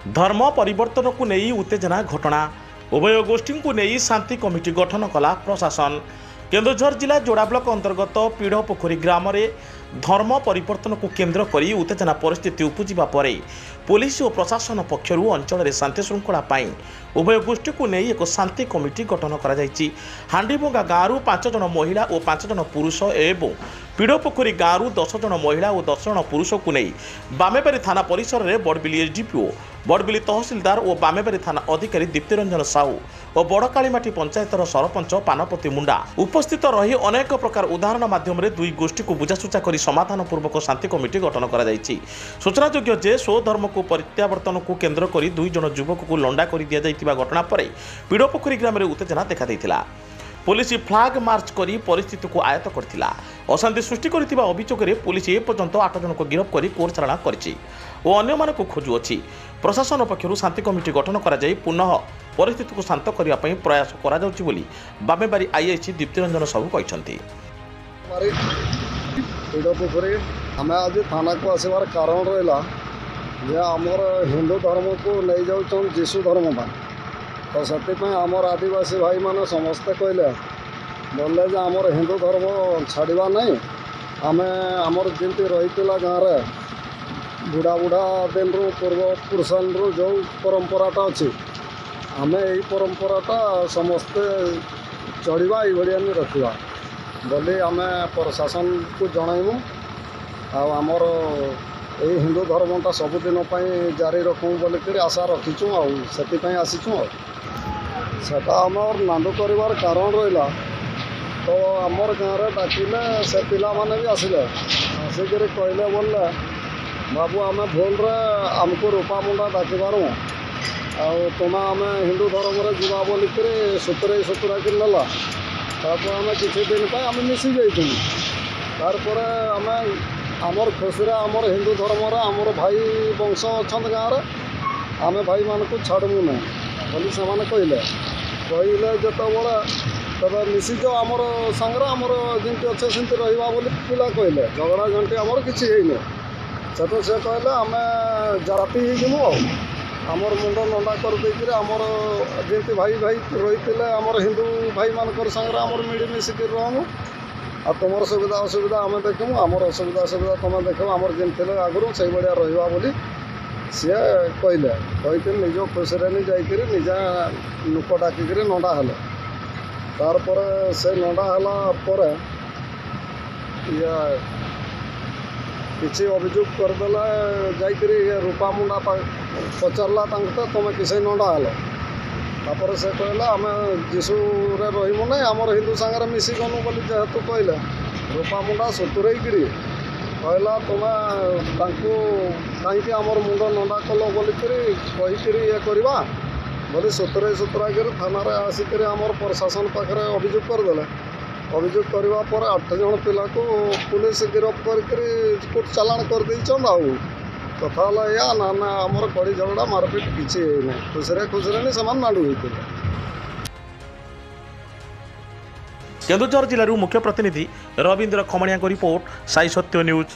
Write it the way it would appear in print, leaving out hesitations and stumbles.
धर्म परिवर्तन को नहीं उत्तेजना घटना उभय गोष्ठी को नहीं शांति कमिटी गठन कला प्रशासन। केन्दुझर जिला जोड़ा ब्लॉक अंतर्गत पीढ़पोखरी ग्राम में धर्म परिवर्तन को केन्द्र कर उत्तेजना परिस्थिति उपजिबा परे पुलिस और प्रशासन पक्षर अंचल में शांति श्रृंखला उभय गोष्ठी को नहीं एक शांति कमिटी गठन कर हांडीभंगा गाँव 5 जन महिला और 5 जन पुरुष एवं पीढ़पोखरी गाँव 10 जन महिला और 10 जन पुरुष को नहीं बामेबारी थाना परिसर में बड़बिली एसडीपीओ बड़बिली तहसिलदार और बामेबारी थाना अधिकारी दीप्ति रंजन साहू और बड़कालीमाटी पंचायतर सरपंच पानपति मुंडा उपस्थित रही अनेक प्रकार उदाहरण माध्यम दुई गोष्ठी को बुझासुझा कर समाधान पूर्वक शांति कमिटी गठन कर सूचनायोग्य जे स्वधर्म को प्रत्यावर्तन को केन्द्र कर 2 जन युवक को लंडा कर दि जाइतिबा घटना पर पीढ़पोखरी ग्राम में उत्तेजना देखा देइथिला। पुलिस फ्लाग मार्च कर परिस्थिति को आयत्त करथिला। अशांति सृष्टि करथिबा अभियोग में पुलिस एपर्यंत 8 जन को गिरफ्त कर कोर्ट चालाण करछि और अन्य मानक खोजुअछि। प्रशासन पक्षर शांति कमिटी गठन करा जाई पुनः परिस्थिति को शांत करने प्रयास करा जाउछि बोली बामेबारी आईआईसी दीप्ति रंजन साहू कहछन्ति। पीढ़पोखरी आम आज थाना को आसबार कारण रहा जे आमर हिंदू धर्म को नहीं जाऊँ जीशु धर्म पर तो से आमर आदिवासी भाई मैंने समस्ते कहले बोले जे आमर हिंदू धर्म छाड़ा नहीं आम आमर जमी रही गाँव में बुढ़ा बुढ़ा दिन पूर्व पुरुषन जो परंपराटा अच्छी आम यही परंपराटा समस्ते चढ़ा ये रखा बोली आम प्रशासन को जनइमु आमर यही हिंदू धर्मटा सबुदिन जारी रखूँ बोलिक आशा रखीचु आसी सेटा आमर नांदू कर कारण रहा तो आमर गाँव में डाकिले से पिला माने भी आसिले आसिक कहले बोले बाबू आम भूल आमको रूपा मुंडा डाकिबारू तुम्हें आम हिंदू धर्म जावा बोलिक सुतरे सुतरा कि नेला तापर आम किसी दिन पर आम मिसी जाइतु तार आम आमर खुशी आमर हिंदू धर्म आमर भाई वंश अच्छा गाँव में आम भाई मान को छाड़मु ना बोली से कहले जो तब मिसिज आमर सांगे आमर जमी अच्छे सेमती रहा बोली पिला कहले झगड़ा झंटी आमर किसी से कहले आम जाति होमु आमर मुंड नंडा कर देकर आमर जमी भाई भाई रही आमर हिंदू भाई मान सांगे आमर मिलमिशिक रहमु आ तुम सुविधा असुविधा आम देखूँ आमर असुविधा सुविधा तुम देख आमर जमी आगुरी से भाया रहा बोली सी कहले कहीकि निज खुशी नहीं जाकर निजा लोक डाकिक नंडा हेले तार से नंडा है किसी अभियोग करदे जाकर रूपा मुंडा पचारा तुम किसी नंडा हेल तापर से कहला आम जीशु रहीमु ना आमर हिंदू सांगे मिसिगनु बोली जेहेतु कहले रूपा मुंडा सुतुरईकरी कहला तुम्हें कहीं आमर मुंड नंडा कल बोलिक ये करवा बोली सुतरे सुतरा कर थाना आसिक आमर प्रशासन पाखे अभियोग करदे अभियोग करने पर 8 जन पिला को पुलिस गिरफ्त कोर्ट चालाण कर कथा या ना ना आमर कड़ी झगड़ा मारपिट किसी ना खुशी खुशी नहीं से नाड़ू होते। केन्दुझर जिलूर मुख्य प्रतिनिधि रवींद्र खमणिया को रिपोर्ट साई सत्य न्यूज।